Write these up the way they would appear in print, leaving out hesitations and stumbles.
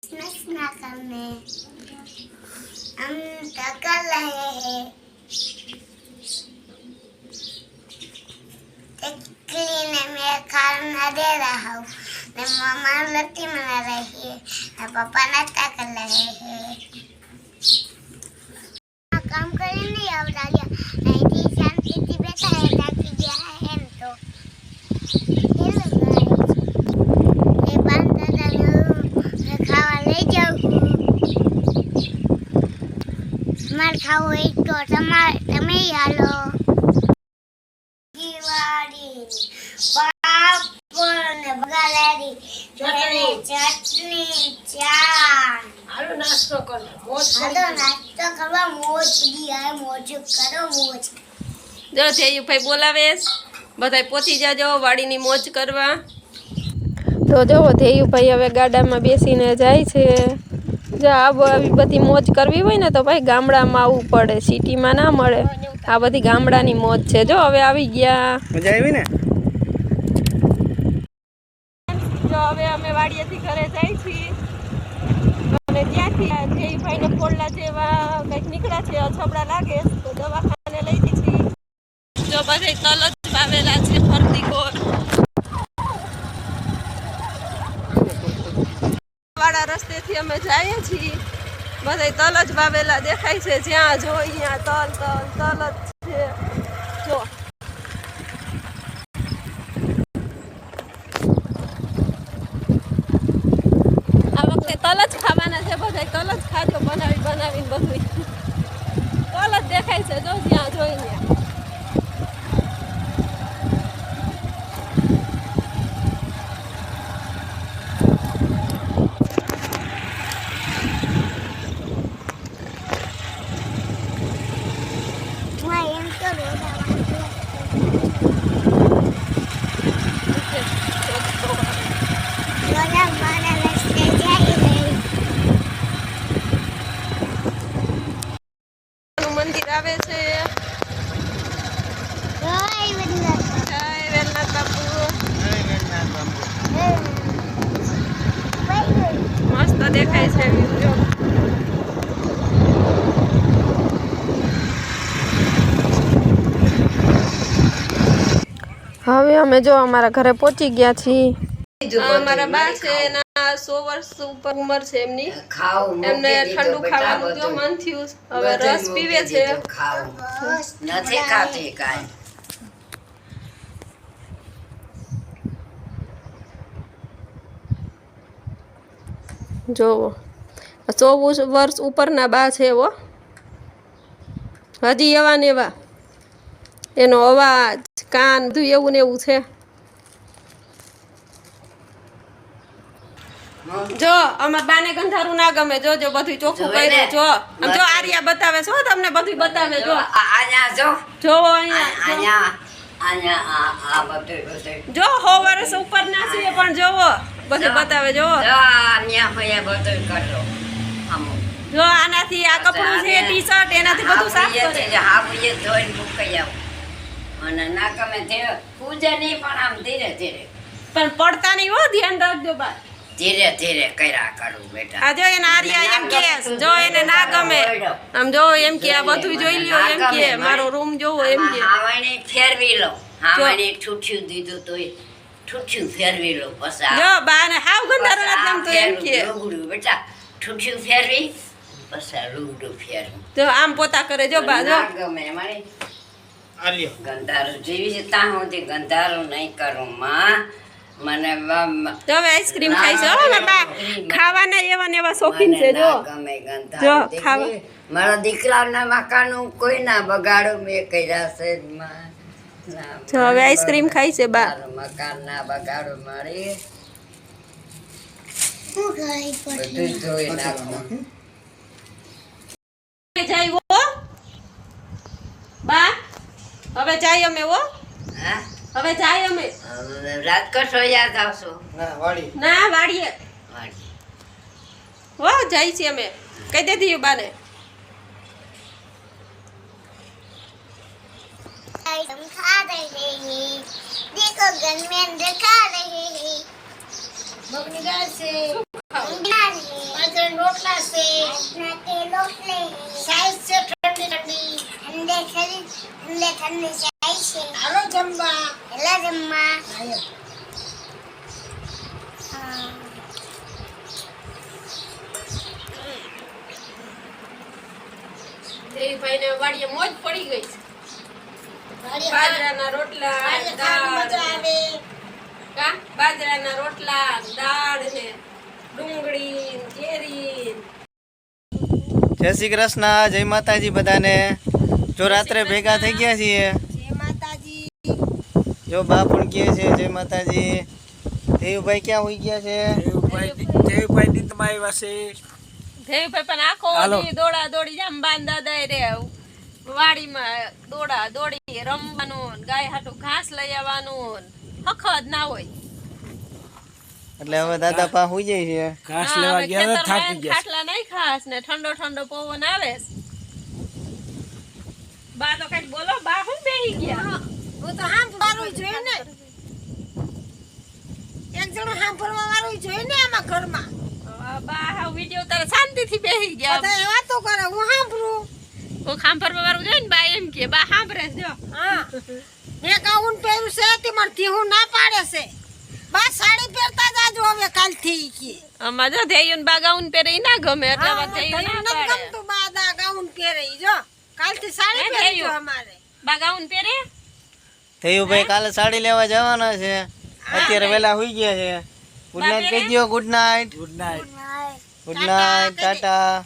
ना करने हम कर रहे हैं क्लीन मैं खाना दे रहा हूँ मम्मा लट्टी बना रही है पापा नाश्ता कर रहे हैं काम करने नहीं आवता नहीं थी शांति थी बैठा है ताकि गया है तो ये बांध खावा ले जाओ मार खाओ एक तो તમે હાલો દિવાળી પાપડ ને બગાડી ચટણી ચા હાલો નાસ્તો કરો હાલો નાસ્તો કરવા મોજ પડી આય મોજ કરો મોજ જો જયુભાઈ બોલાવેશ બધાય પહોંચી જાજો વાડીની મોજ કરવા તો જો ધેયુભાઈ હવે ગાડામાં બેસીને જાય છે જો આવી બધી મોજ કરવી હોય ને તો ભાઈ ગામડામાં આવવું પડે સિટીમાં ના મળે આ બધી ગામડાની મોજ છે જો હવે આવી ગયા મજા આવી ને જો હવે અમે વાડીએથી ઘરે જાય છીએ અને ત્યાંથી ધેયુભાઈને ફોડલા જેવા કંઈક નીકળ્યા છે અછબડા લાગે તો દવાખાને લઈ દીધી જો બધે તલ જ વાવેલા છે ફરતી કોર વાડા રસ્તેથી અમે જઈએ છીએ બધા તલ જ વાવેલા દેખાય છે જ્યાં જો અહીંયા તલ જ છે જો આ વખતે તલ જ ખાવાના છે બધા તલ જ ખાજો બનાવીને બધું તલ જ દેખાય છે જો જ્યાં જોઈને મંદિર આવે છે વેલનાથ બાપુ મસ્ત દેખાય છે જો હવે અમે જો અમારા ઘરે પહોંચી ગયા છીએ અમારા બા છે એના 100 વર્ષ ઉપર ઉંમર છે એમની એમને ઠંડુ ખાવાનું જો મન થયું હવે રસ પીવે છે નથી ખાતી કાંઈ જોવો 100 વર્ષ ઉપરના બા છે એવો હજી એવા ને એવા એનો અવાજ કાન બધું એવું ને એવું છે જો અમાર બાને ગંધારું ના ગમે જો બધું ચોખ્ખું કર્યું જો આમ જો આર્યા બતાવે છો તમને બધું બતાવે જો આયા જો અહીંયા આ બધું જો 100 વર્ષ ઉપર ના છે પણ જોવો બધું બતાવે જો અહીંયા હોય બધું કરો જો આનાથી આ કપડું છે ટી-શર્ટ એનાથી બધું સાફ કરે હા ભઈએ ધોઈને મૂકી આવ અને ના ગમે તે પૂજા નહીં પણ આમ ધીરે ધીરે પણ પડતા નહીં હો ધ્યાન રાખજો બા ધીરે ધીરે કર્યા કરું બેટા આ જો એને આર્યા એમ કે જો એને ના ગમે આમ જો એમ કે આ બધું જોઈ લ્યો એમ કે મારો રૂમ જોવો એમ કે હાવાને ફેરવી લો હાવાને ઠૂઠ્યું દીધું તો ઠૂઠ્યું ફેરવી લો પછી જો બાને હાવ ગંધારો નથી ગમતો એમ કે લુગડું બેટા ઠૂઠ્યું ફેરવી પછી લુગડું ફેરવું જો આમ પોતા કરે જો બા જો ના ગમે મારી ગંધારો જેવી છે ત્યાં સુધી ગંધારો નહીં કરું માં મને તો હવે આઈસ્ક્રીમ ખાઈ છે હો બા ખાવાના એવા ને એવા શોખીન છે જો ગમે જો ગંધારો ખાવા મારા દીકરાના મકાનું કોઈ ના બગાડો મેં કર્યા છે જો હવે આઈસ્ક્રીમ ખાઈ છે બા મકાન ના બગાડો મારી હું ગઈ બધું ધોઈ નાખો જાય હો બા હવે જાય અમે હો હા હવે જાય અમે રાજકોટ યાદ આવશો ના વાડીએ હો જાય છે અમે કહી દેતી બાને हम खा रहे हैं देखो गन में अंदर खा रहे हैं બગડી ગયા છે खा रहे हैं से राजना के लोटले साइज से ठंडी ठंडी ठंडे ठंडे साइज से हेलो जम्मा आयो દેવીભાઈ ને વાડીએ મોજ પડી ગઈ છે. બાજરાના રોટલા મજા આવે કા બાજરાના રોટલા દાળ ને ડુંગળી કેરી. જય શ્રી કૃષ્ણ, જય માતાજી બધાને. જો રાત્રે ભેગા થઈ ગયા છીએ. जय माताजी જો બા પણ કહે છે જય માતાજી. દેવભાઈ ક્યાં હોઈ ગયા છે? દેવભાઈ નીંદમાં આવ્યા છે. દેવીભાઈ પણ આખો દી દોડા દોડી જામ બાંધા રે વાડીમાં દોડા દોડી રમવાનું, ગાય હાટું ઘાસ લઈ આવવાનું, હખત ના હોય. એટલે હવે દાદા પા હોઈ જાય છે. ઘાસ હા, લેવા હવે ગયા હતા, ખેતરમાં થાકી ગયા છે. ખાટલા નહીં ખાસ ને ઠંડો ઠંડો પવન આવે છે. બા તો કઈક બોલો, બા હું બેહી ગયા. वो तो हम फरवाई જોઈએ ને એક જણો હામ ફરવા વાળું જોઈએ ને આમાં ઘરમાં બા હા વિડિયો તારે શાંતિથી બેહી ગયા. બધા એ વાતો કરે હું સાંભળું કો ખામ ફરવા વાળું જોઈ ને બા એમ કે બા સાંભળે છે જો. હા મેં ગાઉન પહેર્યું છે તે મારથી હું ના પાડે છે બા સાડી પહેરતા જાજો હવે કાલથી કે અમાર જો ધેયુન બા ગાઉન પહેરે ઈ ના ગમે એટલે બા તને ધેયુન ના નથી પાડે. ગમતું બા દા ગાઉન પહેરે ઈ જો કાલથી સાડી હે, પહેરજો થયું. અમારે બા ગાઉન પહેરે દેવભાઈ કાલે સાડી લેવા જવાના છે. અત્યારે વેલા હોઈ ગયા છે. ગુડ નાઈટ કહી દો. Good night. Good night. Good night. Tata.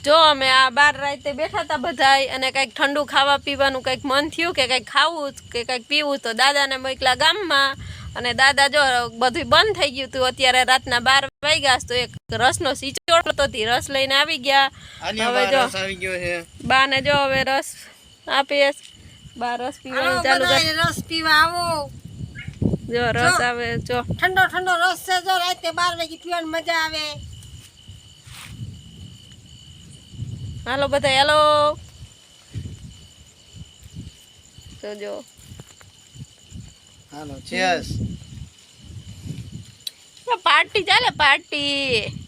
જો અમે આ બાર રાતે બેઠા હતા બધાય અને કઈક ઠંડુ ખાવા પીવાનું કઈક મન થયું કે કઈક ખાવું કે કઈક પીવું તો દાદાને મોકલા ગામમાં અને દાદા જો બધું બંધ થઈ ગયું હતું. અત્યારે રાતના 12 વાગ્યા તો એક રસનો સિચોડ હતો તે રસ લઈને આવી ગયા. હવે જો રસ આવી ગયો છે. બાને જો હવે રસ આપીએ. બા રસ પીવાનું ચાલુ કરે. રસ પીવા આવો જો રસ આવે જો ઠંડો ઠંડો રસ છે જો રાતે 12 વાગે પીવાની મજા આવે હાલો બધા હેલો તો જો હાલો ચીયર્સ. પાર્ટી ચાલે પાર્ટી.